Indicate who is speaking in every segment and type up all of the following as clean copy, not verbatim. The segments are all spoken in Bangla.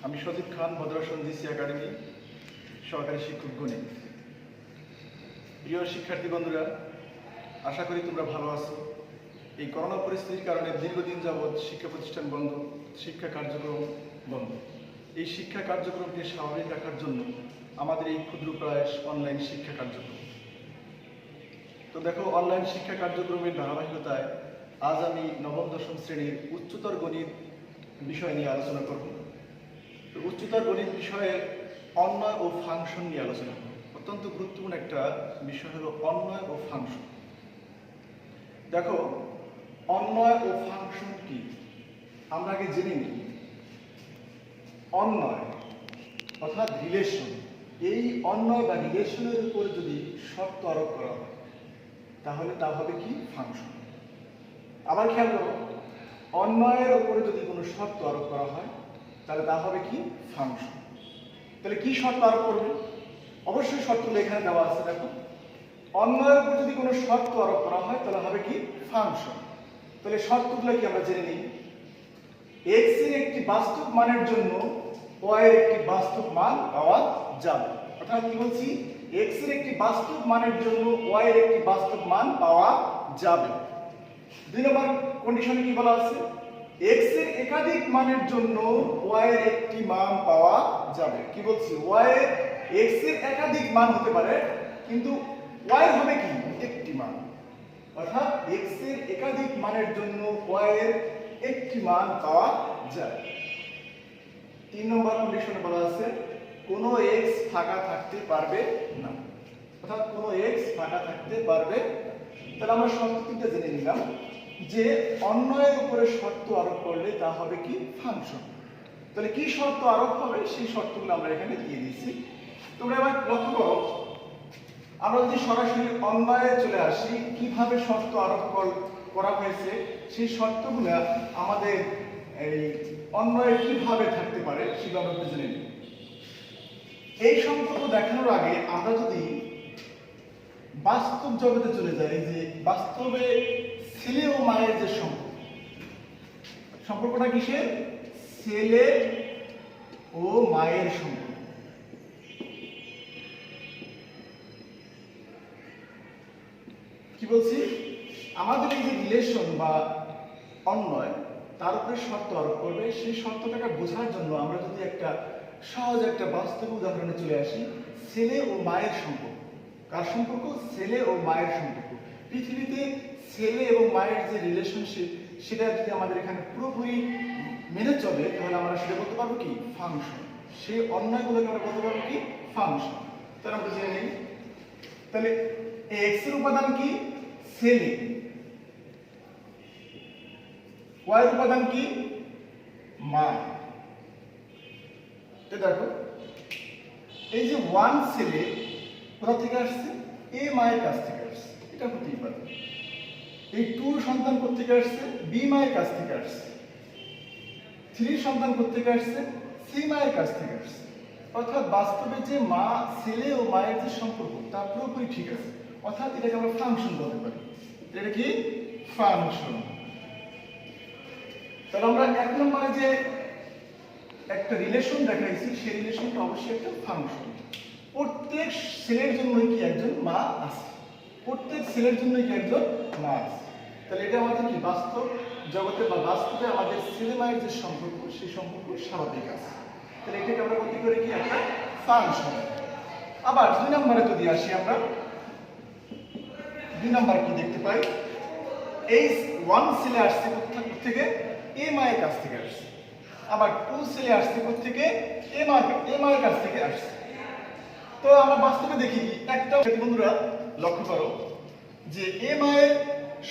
Speaker 1: আমি সজিব খান, ভদ্রাসন জিসি একাডেমি সহকারী শিক্ষক গণিত। প্রিয় শিক্ষার্থী বন্ধুরা, আশা করি তোমরা ভালো আছো। এই করোনা পরিস্থিতির কারণে দীর্ঘদিন যাবৎ শিক্ষা প্রতিষ্ঠান বন্ধ, শিক্ষা কার্যক্রম বন্ধ। এই শিক্ষা কার্যক্রমকে স্বাভাবিক রাখার জন্য আমাদের এই ক্ষুদ্র প্রয়াস অনলাইন শিক্ষা কার্যক্রম। তো দেখো, অনলাইন শিক্ষা কার্যক্রমের ধারাবাহিকতায় আজ আমি নবম দশম শ্রেণীর উচ্চতর গণিত বিষয় নিয়ে আলোচনা করব। তো উচ্চতর গণিত বিষয়ে অন্বয় ও ফাংশন নিয়ে আলোচনা করব। অত্যন্ত গুরুত্বপূর্ণ একটা বিষয় হলো অন্বয় ও ফাংশন। দেখো, অন্বয় ও ফাংশন কি আমরা আগে জেনে নিই। অন্বয় অর্থাৎ রিলেশন, এই অন্বয় বা রিলেশনের উপর যদি শর্ত আরোপ করা হয় তাহলে তা হবে কি? ফাংশন। আবার খেয়াল করো, অন্বয়ের উপরে যদি কোনো শর্ত আরোপ করা হয় তাহলে তা হবে কি? ফাংশন। তাহলে কি শর্ত আরোপ করবে? অবশ্যই শর্তগুলো এখানে দেওয়া আছে। দেখো, অন্বয়ের উপর যদি কোনো শর্ত আরোপ করা হয় তাহলে হবে কি? ফাংশন। তাহলে শর্তগুলো কি আমরা জেনে নিই। x এর একটি বাস্তব মানের জন্য y এর একটি বাস্তব মান পাওয়া যাবে। অর্থাৎ কি বলছি? x এর একটি বাস্তব মানের জন্য y এর একটি বাস্তব মান পাওয়া যাবে। দুই নম্বর কন্ডিশনে কি বলা আছে? x এর একাধিক মানের জন্য y এর একটি মান পাওয়া যাবে। কি বলছি? x এর একাধিক মান হতে পারে, কিন্তু y হবে কি? একটি মান। অর্থাৎ x এর একাধিক মানের জন্য y এর একটি মান পাওয়া যায়। 3 নম্বর কন্ডিশনে বলা আছে কোনো x ফাঁকা থাকতে পারবে না। অর্থাৎ কোনো x ফাঁকা থাকতে পারবে। তাহলে আমরা শর্ত তিনটা জেনে নিলাম যে অন্বয়ের উপরে শর্ত আরোপ করলে তা হবে কি? ফাংশন। তাহলে কি শর্ত আরোপ হবে সেই শর্তগুলো আমরা এখানে দিয়ে দিচ্ছি। তোমরা এবার লক্ষ্য করো, আমরা যদি সরাসরি অন্বয়ে চলে আসি, কিভাবে শর্ত আরোপ করা হয়েছে সেই শর্তগুলো আমাদের এই অন্বয়ে কিভাবে থাকতে পারে সেগুলো আমরা বুঝে নিই। এই সম্পর্ক দেখানোর আগে আমরা যদি বাস্তব জগতে চলে যাই, যে বাস্তবে ছেলে ও মায়ের যে সম্পর্কটা কিসের? ছেলে ও মায়ের সম্পর্ক। কি বলছি? আমাদের এই যে রিলেশন বা অন্বয়, তার উপরে শর্ত আরোপ করবে। সেই শর্তটাকে বোঝার জন্য আমরা যদি একটা সহজ একটা বাস্তব উদাহরণে চলে আসি, ছেলে ও মায়ের সম্পর্ক। কার সম্পর্ক? ছেলে ও মায়ের সম্পর্ক। পৃথিবীতে ছেলে এবং মায়ের যে রিলেশনশিপ, সেটা যদি আমাদের এখানে পুরোপুরি মেনে চলে তাহলে আমরা সেটা বলতে পারবো কি? ফাংশন। সেই অন্যগুলোকে আমরা বলতে পারবো কি? ফাংশন। তাহলে আমরা জেনে নিই। তাহলে এক্স এর উপাদান কি? ছেলে। ওয়াই এর উপাদান কি? মা। দেখো, এই যে ওয়ান ছেলে কোথা থেকে আসছে? এ মায়ের কাছ থেকে আসছে, এটা হতেই পারে। এই টু সন্তান কোথেকে আসছে? বি মায়ের কাছ থেকে আসছে। থ্রি সন্তান কোথেকে আসছে? সি মায়ের কাছ থেকে আসছে। অর্থাৎ বাস্তবে যে মা, ছেলে ও মায়ের যে সম্পর্ক তা পুরোপুরি ঠিক আছে। অর্থাৎ এটাকে আমরা ফাংশন বলতে পারি। এটা কি? ফাংশন। তাহলে আমরা এক নম্বরে যে একটা রিলেশন দেখাইছি, সেই রিলেশনটা অবশ্যই একটা ফাংশন। প্রত্যেক ছেলের জন্যই কি একজন মা আছে? প্রত্যেক ছেলের জন্যই কি একজন মা আছে? তাহলে এটা আমাদের কি? বাস্তব জগতে বা বাস্তবে আমাদের ছেলে মায়ের যে সম্পর্ক, সেই সম্পর্ক স্বাভাবিক আছে। তাহলে এটাকে আমরা বলতে পারি কি? একটা ফাংশন। আবার দুই নম্বরে যদি আসি, আমরা দুই নম্বর কি দেখতে পাই? এই ওয়ান ছেলে আসছে থেকে? এ মায়ের কাছ থেকে আসছে। আবার টু ছেলে আসছে থেকে? এ মায়ের কাছ থেকে আসছে। তো আমরা বাস্তবে দেখি একটা বন্ধুরা লক্ষ্য করো যে এ মায়ের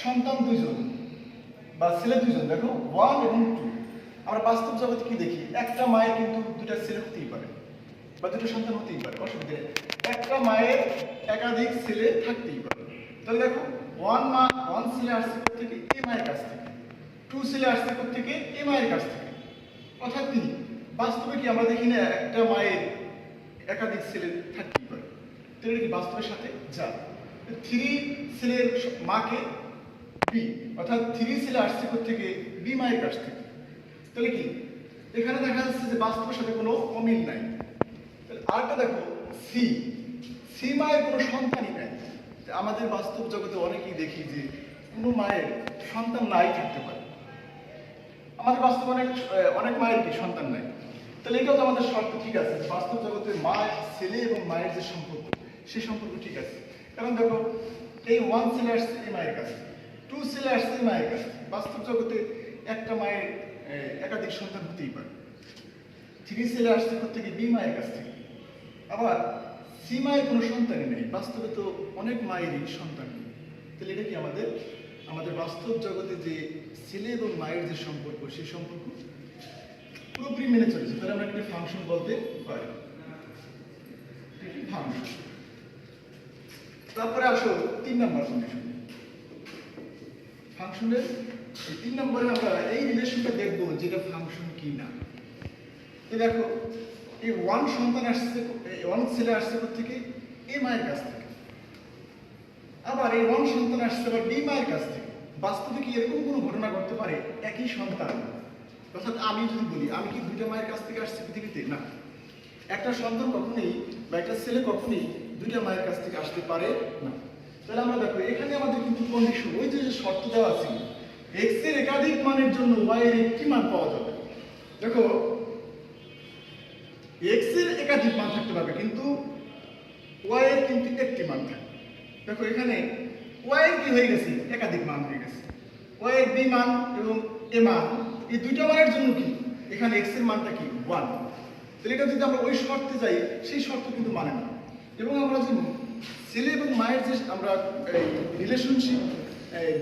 Speaker 1: সন্তান দুইজন বা ছেলে দুইজন। দেখো, ওয়ান এবং টু। আমরা বাস্তব জগতে কি দেখি? একটা মায়ের কিন্তু দুটা ছেলে হতেই পারে বা দুটো সন্তান হতেই পারে, অসুবিধা নেই। একটা মায়ের একাধিক ছেলে থাকতেই পারে। তাহলে দেখো, ওয়ান ছেলে আসছে থেকে? এ মায়ের কাছ থেকে। টু ছেলে আসছে থেকে? এ মায়ের কাছ থেকে। অর্থাৎ কি বাস্তবে কি আমরা দেখি না একটা মায়ের একাধিক ছেলে থাকতেই পারে? তাহলে কি বাস্তবের সাথে যা। থ্রি ছেলের মাকে বি, অর্থাৎ থ্রি ছেলে আসছে থেকে? বি মায়ের কাছ থেকে। তাহলে কি এখানে দেখা যাচ্ছে যে বাস্তবের সাথে কোনো অমিল নাই। আরেকটা দেখো সি, সি মায়ের কোনো সন্তানই নাই। আমাদের বাস্তব জগতে অনেকেই দেখি যে কোনো মায়ের সন্তান নাই থাকতে পারে। আমাদের বাস্তবে অনেক মায়ের কি সন্তান নাই। তাহলে এটাও তো আমাদের শর্ত ঠিক আছে, বাস্তব জগতে মা, ছেলে এবং মায়ের যে সম্পর্ক, সেই সম্পর্ক ঠিক আছে। কারণ দেখো এই 1 ছেলে আসছে এই মায়ের কাছে, 2 ছেলে আসছে এই মায়ের কাছে। বাস্তব জগতে একটা মায়ের একাধিক সন্তান হতেই পারে। 3 ছেলে আসছে থেকে বি মায়ের কাছ থেকে। আবার সি মায়ের কোনো সন্তানই নেই, বাস্তবে তো অনেক মায়েরই সন্তান নেই। তাহলে এটা কি আমাদের বাস্তব জগতে যে ছেলে এবং মায়ের যে সম্পর্ক, সেই সম্পর্ক পুরোপুরি মেনে চলেছে। তাহলে আমরা একটা ফাংশন বলতে পারি, ফাংশন। তারপরে আসো 3 নম্বর কন্ডিশন। ফাংশনের 3 নম্বরে আমরা এই রিলেশনটা দেখবো যেটা ফাংশন কি না। দেখো এই 1 সন্তান আসছে, 1 ছেলে আসছে থেকে এ মায়ের কাছ থেকে। আবার এই 1 সন্তান আসছে আবার বি মায়ের কাছ থেকে। বাস্তবে কি এরকম কোনো ঘটনা ঘটতে পারে একই সন্তান? অর্থাৎ আমি যদি বলি আমি কি 2টা মায়ের কাছ থেকে আসছি পৃথিবীতে? না, একটা সন্তান কখনোই বা একটা ছেলে কখনোই 2টা মায়ের কাছ থেকে আসতে পারে না। তাহলে আমরা দেখো এখানে আমাদের কিন্তু কন্ডিশন, ওই যে শর্ত দেওয়া ছিল x এর একাধিক মানের জন্য y এর একটি মান পাওয়া যাবে। দেখো x এর একাধিক মান থাকতে পারবে কিন্তু y এর কিন্তু একটি মান থাকবে। দেখো এখানে y এর কি হয়ে গেছে, একাধিক মান হয়ে গেছে। y এর b মান এবং a মান, এই 2টা মানের জন্য কি এখানে x এর মানটা কি 1। তাহলে এটা যদি আমরা ওই শর্তে যাই, সেই শর্ত কিন্তু মানে না। এবং আমরা যে ছেলে এবং মায়ের যে আমরা রিলেশনশিপ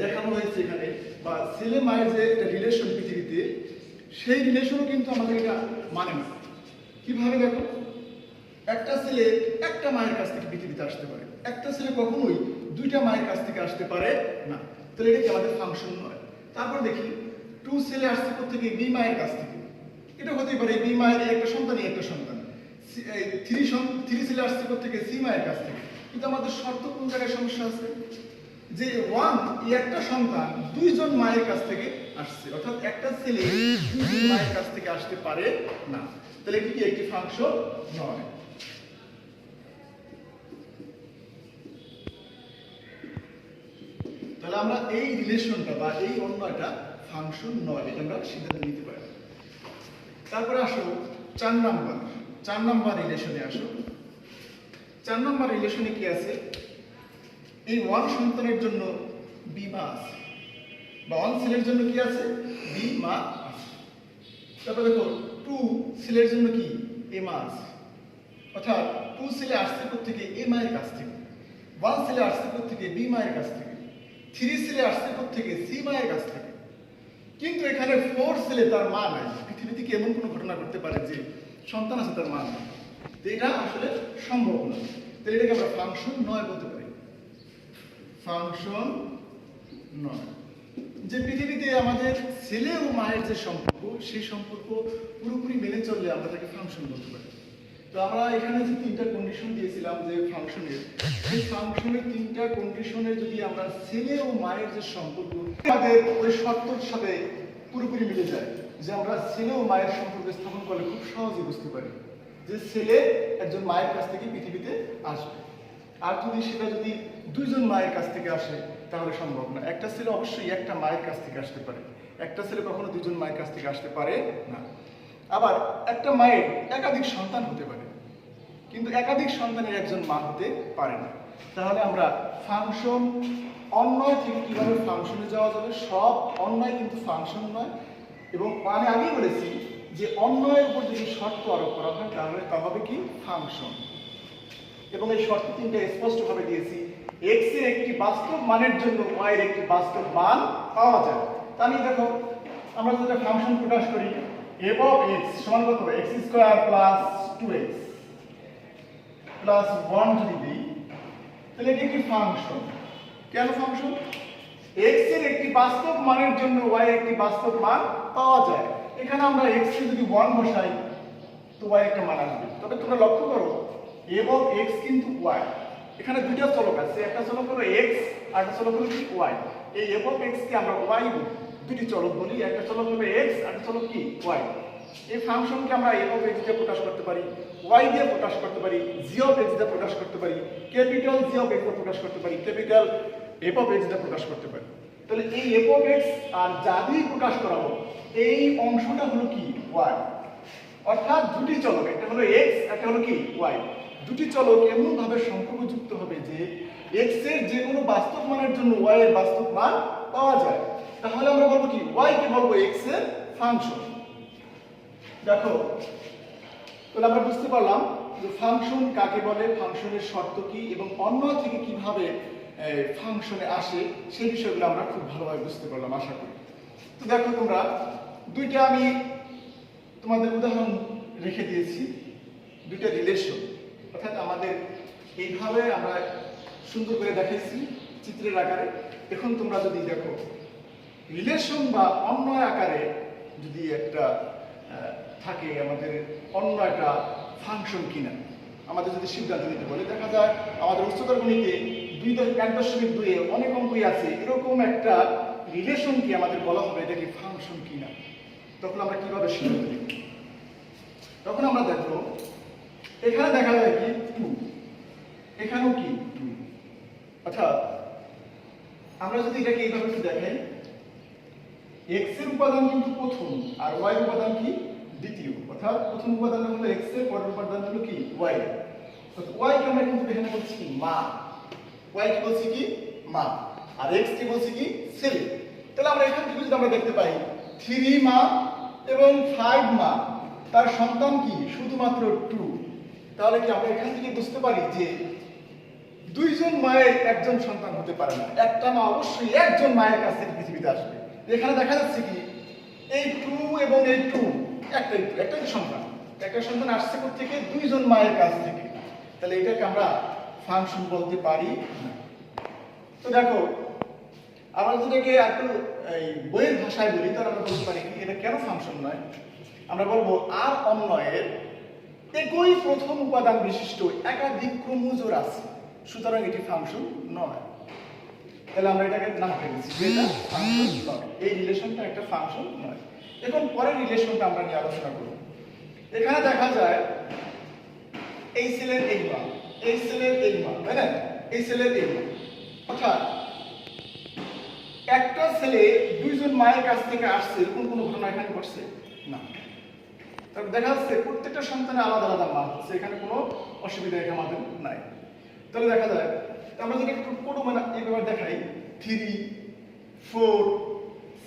Speaker 1: দেখানো হয়েছে এখানে, বা ছেলে মায়ের যে একটা রিলেশন পৃথিবীতে, সেই রিলেশনও কিন্তু আমাদের এটা মানে না। কিভাবে দেখো, একটা ছেলে একটা মায়ের কাছ থেকে পৃথিবীতে আসতে পারে, একটা ছেলে কখনোই 2টা মায়ের কাছ থেকে আসতে পারে না। তাহলে এটা কি আমাদের ফাংশন নয়। তারপর দেখি 2 ছেলে আসছে থেকে বি মায়ের কাছ থেকে, এটা হতেই পারে বি মায়ের একটা সন্তানই একটা সন্তান। 3 ছেলে আসছে থেকে সি মায়ের কাছ থেকে। কিন্তু আমাদের শর্ত কোন জায়গায় সমস্যা আছে, যে 1 এই একটা সন্তান 2 জন মায়ের কাছ থেকে আসছে, অর্থাৎ একটা ছেলে 2 জন মায়ের কাছ থেকে আসতে পারে না। তাহলে কি একটি ফাংশন নয়। তাহলে আমরা এই রিলেশনটা বা এই অন্যটা ফাংশন নয়, এটা আমরা সিদ্ধান্ত নিতে পারি। তারপরে আসো 4 নাম্বার রিলেশনে আসো। 4 নাম্বার রিলেশনে কি আছে, এই 1 সন্তানের জন্য বি মা আছে, বা 1 ছেলের জন্য কি আছে, বি মা আছে। তারপর দেখো 2 ছেলের জন্য কি এ মা আছে, অর্থাৎ 2 ছেলে আসছে থেকে এ মায়ের কাছ থেকে, 1 ছেলে আসছে থেকে বি মায়ের কাছ থেকে, 3 ছেলে আসছে থেকে সি মায়ের কাছ থেকে। কিন্তু এখানে 4 ছেলে তার মা নাই। পৃথিবীতে কি এমন কোনো ঘটনা ঘটতে পারে যে সন্তান আছে তার মা নাই? তো এটা আসলে সম্ভব না। তাহলে এটাকে আমরা ফাংশন নয় বলতে পারি, ফাংশন নয়। যে পৃথিবীতে আমাদের ছেলে ও মায়ের যে সম্পর্ক, সেই সম্পর্ক পুরোপুরি মেনে চললে আমরা তাকে ফাংশন বলতে পারি। তো আমরা এখানে যে 3টা কন্ডিশন দিয়েছিলাম যে ফাংশনের, সেই ফাংশনের 3টা কন্ডিশনে যদি আমরা ছেলে ও মায়ের যে সম্পর্ক আমাদের ওই শর্তর সাথে পুরোপুরি মিলে যায়, যে আমরা ছেলে ও মায়ের সম্পর্ক স্থাপন করলে খুব সহজে বুঝতে পারি যে ছেলে একজন মায়ের কাছ থেকে পৃথিবীতে আসবে। আর সেটা যদি 2 জন মায়ের কাছ থেকে আসে তাহলে সম্ভব না। একটা ছেলে অবশ্যই একটা মায়ের কাছ থেকে আসতে পারে, একটা ছেলে কখনো 2 জন মায়ের কাছ থেকে আসতে পারে না। আবার একটা মায়ের একাধিক সন্তান হতে পারে, কিন্তু একাধিক সন্তানের একজন মা হতে পারে না। তাহলে আমরা ফাংশন অন্যয় থেকে কিভাবে ফাংশনে যাওয়া যাবে, সব অন্যয় কিন্তু ফাংশন নয়। এবং আমি আগেই বলেছি যে অন্যয়ের উপর যদি শর্ত আরোপ করা হয় তাহলে তা হবে কি ফাংশন। এবং এই শর্ত 3টা স্পষ্টভাবে দিয়েছি, x এর একটি বাস্তব মানের জন্য y এর একটি বাস্তব মান পাওয়া যায়। তাহলে দেখো আমরা যদি ফাংশন প্রকাশ করি f of x সমান কত, x² + 2x + 1 যদি দিই, তাহলে এটি একটি ফাংশন। কেন ফাংশন? x এর একটি বাস্তব মানের জন্য y এর একটি বাস্তব মান পাওয়া যায়। এখানে আমরা x এ যদি 1 বসাই তো y একটা মান আসবে। তবে তোমরা লক্ষ্য করো f of x কিন্তু y, এখানে 2টা চলক আছে, একটা চলক হলো x আর একটা চলক হলো কি y। এই f of x কে আমরা y বলি, 2টি চলক বলি, একটা চলক হলো x আর একটা চলক কি y। এই ফাংশনকে আমরা f অফ x দিয়ে প্রকাশ করতে পারি, y দিয়ে প্রকাশ করতে পারি, g অফ x দিয়ে প্রকাশ করতে পারি, ক্যাপিটাল g অফ x দিয়ে প্রকাশ করতে পারি, ক্যাপিটাল f অফ x দিয়ে প্রকাশ করতে পারি। তাহলে এই f অফ x আর যা দিয়ে প্রকাশ করা হোক, এই অংশটা হলো কি y, অর্থাৎ দুটি চলক, একটা হলো x একটা হলো কি y। দুটি চলক এমন ভাবে সম্পর্কযুক্ত হবে যে x এর যে কোনো বাস্তব মানের জন্য y এর বাস্তব মান পাওয়া যায়। তাহলে আমরা বলবো কি y কে বলবো x এর ফাংশন। দেখো, তাহলে আমরা বুঝতে পারলাম যে ফাংশন কাকে বলে, ফাংশনের শর্ত কি এবং অন্য থেকে কিভাবে ফাংশনে আসে সেই বিষয়গুলো আমরা খুব ভালোভাবে বুঝতে পারলাম আশা করি। তো দেখো, তোমরা দুইটা আমি তোমাদের উদাহরণ রেখে দিয়েছি, দুইটা রিলেশন, অর্থাৎ আমাদের এইভাবে আমরা সুন্দর করে দেখাইছি চিত্রের আকারে। এখন তোমরা যদি দেখো রিলেশন বা অন্যয় আকারে যদি একটা থাকে আমাদের অন্য একটা ফাংশন কিনা, আমাদের যদি সিদ্ধান্ত নিতে বলে, দেখা যায় আমাদের উচ্চতর গণিতে 1.2 এ অনেক অঙ্কই আছে, এরকম একটা রিলেশনকে আমাদের বলা হবে এটা কি ফাংশন কিনা। তখন আমরা কিভাবে সিদ্ধান্ত নিব? তখন আমরা দেখো এখানে দেখা যায় কি 2, এখানেও কি 2, অর্থাৎ আমরা যদি এটাকে এইভাবে একটু দেখাই, x এর উপাদান কিন্তু প্রথম আর y এর উপাদান কি দ্বিতীয়, অর্থাৎ প্রথম উপাদান হলো x এর, পরের উপাদান হলো কি y এর। অর্থাৎ y কে আমরা কিন্তু এখানে বলছি কি মা, y কে বলছি কি মা, আর x কে বলছি কি ছেলে। তাহলে আমরা এখান থেকে যদি আমরা দেখতে পাই 3 মা এবং 5 মা, তার সন্তান কি শুধুমাত্র 2, তাহলে কি আমরা এখান থেকে বুঝতে পারি যে দুইজন মায়ের একজন সন্তান হতে পারে না, একটা মা অবশ্যই একজন মায়ের কাছ থেকে পৃথিবীতে আসবে। এখানে দেখা যাচ্ছে কি এই 2 এবং এই 2 একটা সন্তান, একটা সন্তান আসছে থেকে দুইজন মায়ের কাছ থেকে, তাহলে এটাকে আমরা ফাংশন বলতে পারি না। তো দেখো, আমরা যেটাকে একটু এই বইয়ের ভাষায় বলি, তাহলে আমরা বলতে পারি কি এটা কেন ফাংশন নয়। আমরা বলবো আর অন্যয়ের একই প্রথম উপাদান বিশিষ্ট একাধিক ক্রমজোড় আছে, সুতরাং এটি ফাংশন নয়। তাহলে আমরা এটাকে না ফেলেছি যে এটা ফাংশন নয়, এই রিলেশনটা একটা ফাংশন নয়। এখন পরের রিলেশনটা আমরা নিয়ে আলোচনা করব। এখানে দেখা যায় এই সেলের এই মান, এই সেলের এই মান, তাই না, এই সেলের এই মান, অর্থাৎ একটা ছেলে দুইজন মায়ের কাছ থেকে আসছে, এরকম কোনো ঘটনা এখানে ঘটছে না। তারপর দেখা যাচ্ছে প্রত্যেকটা সন্তানের আলাদা আলাদা মান হচ্ছে, এখানে কোনো অসুবিধা এখানে আমাদের নাই। তাহলে দেখা যায় আমরা যদি একটু কোনো মানে এইভাবে দেখাই 3, 4,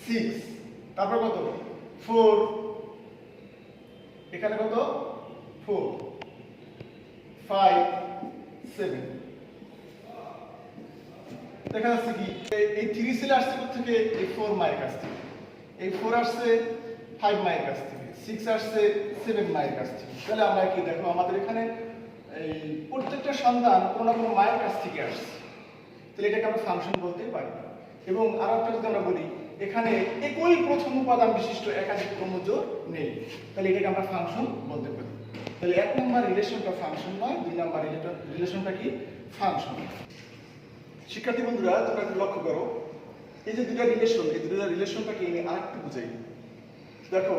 Speaker 1: 6, তারপর কত 4, এখানে কত 4, 5, 7, দেখা যাচ্ছে কি এই 3 ছেলে আসছে থেকে এই 4 মায়ের কাছ থেকে, এই 4 আসছে 5 মায়ের কাছ থেকে, 6 আসছে 7 মায়ের কাছ থেকে। তাহলে আমরা কি দেখো আমাদের এখানে এই প্রত্যেকটা সন্তান কোনো না কোনো মায়ের কাছ থেকে আসছে, তাহলে এটাকে আমরা ফাংশন বলতে পারি। এবং আর একটা যদি আমরা বলি এখানে একই প্রথম উপাদান বিশিষ্ট একাধিক ক্রমজোড় নেই, তাহলে এটাকে আমরা ফাংশন বলতে পারি। তাহলে 1 নম্বর রিলেশনটা ফাংশন নয়, 2 নম্বর রিলেশনটা কি ফাংশন। শিক্ষার্থী বন্ধুরা, তোমরা একটু লক্ষ্য করো এই যে দুটো রিলেশন, এই দুটো রিলেশনটাকে আমি আরেকটু বুঝাই। দেখো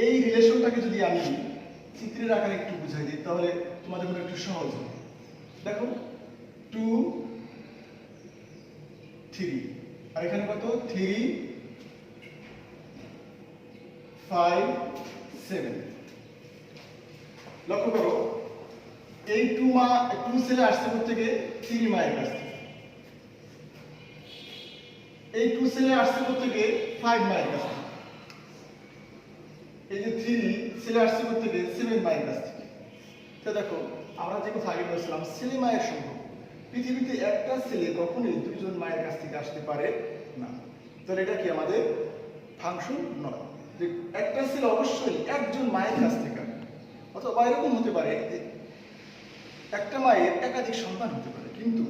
Speaker 1: এই রিলেশনটাকে যদি আমি চিত্রের আকারে একটু বুঝাই দিই তাহলে তোমাদের জন্য একটু সহজ হবে। দেখো 2, 3, আর এখানে কত 3, 5, 7। লক্ষ্য করো এই 2 ছেলে আসছে থেকে 3 মায়ের কাছ থেকে, এই 2 ছেলে আসছে থেকে 5 মায়ের কাছ থেকে, এই যে 3 ছেলে আসছে থেকে 7 মায়ের কাছ থেকে। তো দেখো আমরা যে কথা আগে বলছিলাম ছেলে মায়ের সম্পর্ক, পৃথিবীতে একটা ছেলে কখনোই দুইজন মায়ের কাছ থেকে আসতে পারে না, তাহলে এটা কি আমাদের ফাংশন নয়। যে একটা ছেলে অবশ্যই একজন মায়ের কাছ থেকে, অথবা এরকম হতে পারে যে একটা মায়ের একাধিক সন্তান হতে পারে, কিন্তু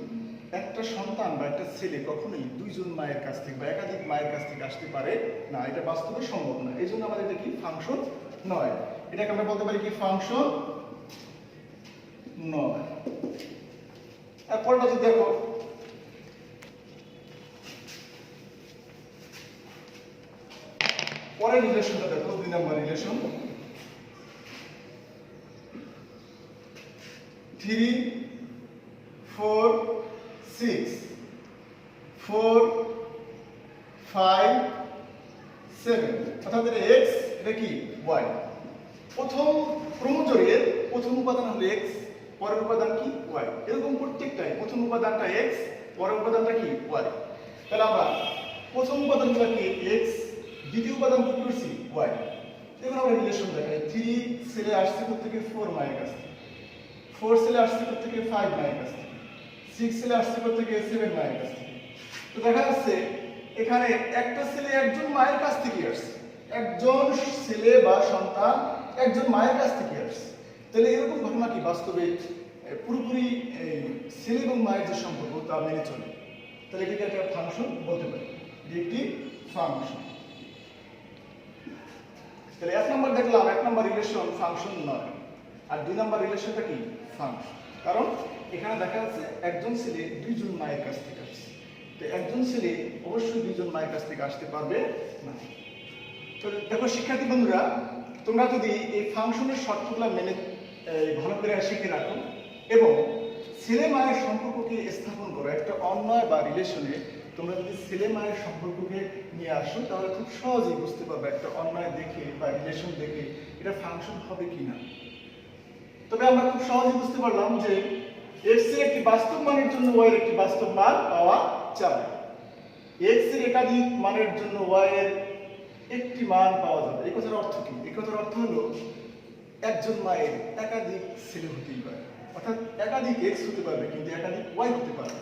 Speaker 1: একটা সন্তান বা একটা ছেলে কখনোই দুইজন মায়ের কাছ থেকে বা একাধিক মায়ের কাছ থেকে আসতে পারে না, এটা বাস্তবে সম্ভব না। এই জন্য আমাদের এটা কি ফাংশন নয়, এটাকে আমরা বলতে পারি কি ফাংশন নয়। এরপরটা যদি দেখো পরের রিলেশনটা দেখো 2 নম্বর রিলেশন 3 4 6 4 5 7 অর্থাৎ x এটা কি y। প্রথম ক্রমজোড়ের প্রথম উপাদান হলো x, পরের উপাদান কি y। এরকম প্রত্যেকটাই প্রথম উপাদানটা x, পরের উপাদানটা কি y। তাহলে আমরা প্রথম উপাদানটা কি x, দ্বিতীয় উপাদান কি করছি y। এখন আমরা রিলেশন দেখাই। 3 ছেলে আসছে থেকে 4 মায়ের কাছ থেকে, 4 ছেলে আসছে থেকে 5 মায়ের কাছ থেকে, 6 ছেলে আসছে থেকে 7 মায়ের কাছ থেকে। তো দেখা যাচ্ছে এখানে একটা ছেলে একজন মায়ের কাছ থেকে আসছে, একজন ছেলে বা সন্তান একজন মায়ের কাছ থেকে আসছে। তাহলে এরকম ঘটনা কি বাস্তবে পুরোপুরি ছেলে এবং মায়ের যে সম্পর্ক তা মেনে চলে, তাহলে এটাকে একটা ফাংশন বলতে পারি, এটি একটি ফাংশন। তাহলে 1 নম্বর দেখলাম, 1 নম্বর রিলেশন ফাংশন নয়, আর 2 নম্বর রিলেশনটা কি ফাংশন। কারণ এখানে দেখা যাচ্ছে একজন ছেলে দুইজন মায়ের কাছ থেকে আসছে, তো একজন ছেলে অবশ্যই দুইজন মায়ের কাছ থেকে আসতে পারবে না। তো দেখো শিক্ষার্থী বন্ধুরা, তোমরা যদি এই ফাংশনের শর্তগুলো মেনে ভালো করে শিখে রাখো এবং ছেলে মায়ের সম্পর্ককে স্থাপন করো একটা অন্যয় বা রিলেশনে, তোমরা যদি ছেলে মায়ের সম্পর্ককে নিয়ে আসো তাহলে খুব সহজেই বুঝতে পারবে একটা অন্যয় দেখে বা রিলেশন দেখে এটা ফাংশন হবে কিনা। তবে আমরা খুব সহজেই বুঝতে পারলাম যে x এর একটি বাস্তব মানের জন্য y এর একটি বাস্তব মান পাওয়া যাবে, x এর একাধিক মানের জন্য y এর একটি মান পাওয়া যাবে। এই কথার অর্থ কি? এই কথার অর্থ হলো একজন মায়ের একাধিক ছেলে হতেই পারে, অর্থাৎ একাধিক x হতে পারবে কিন্তু একাধিক y হতে পারবে।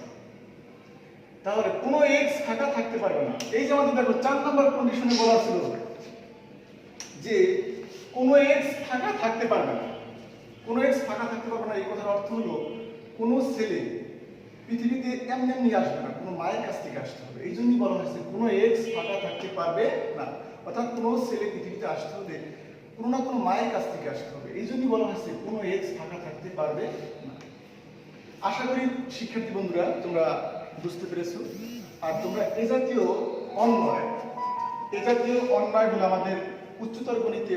Speaker 1: তাহলে কোনো x ফাঁকা থাকতে পারবে না। এই যে আমাদের দেখো 4 নম্বর কন্ডিশনে বলা ছিল যে কোনো x ফাঁকা থাকতে পারবে না, কোনো x ফাঁকা থাকতে পারবে না। এই কথার অর্থ হলো কোনো ছেলে পৃথিবীতে এমনি এমনি আসবে না, কোনো মায়ের কাছ থেকে আসতে হবে। এই জন্যই বলা হয়েছে কোনো x ফাঁকা থাকতে পারবে না, অর্থাৎ কোনো ছেলে পৃথিবীতে আসতে হলে কোনো না কোনো মায়ের কাছ থেকে আসতে হবে। এই জন্যই বলা হয়েছে কোনো x ফাঁকা থাকতে পারবে না। আশা করি শিক্ষার্থী বন্ধুরা তোমরা বুঝতে পেরেছো। আর তোমরা এ জাতীয় অন্যায়গুলো আমাদের উচ্চতর গণিতে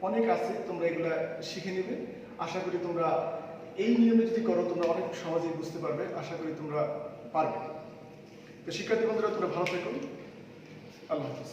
Speaker 1: অনেক আছে, তোমরা এগুলা শিখে নেবে। আশা করি তোমরা এই নিয়মে যদি করো তোমরা অনেক সহজেই বুঝতে পারবে, আশা করি তোমরা পারবে। তো শিক্ষার্থী বন্ধুরা তোমরা ভালো থেকো, আল্লাহ হাফেজ।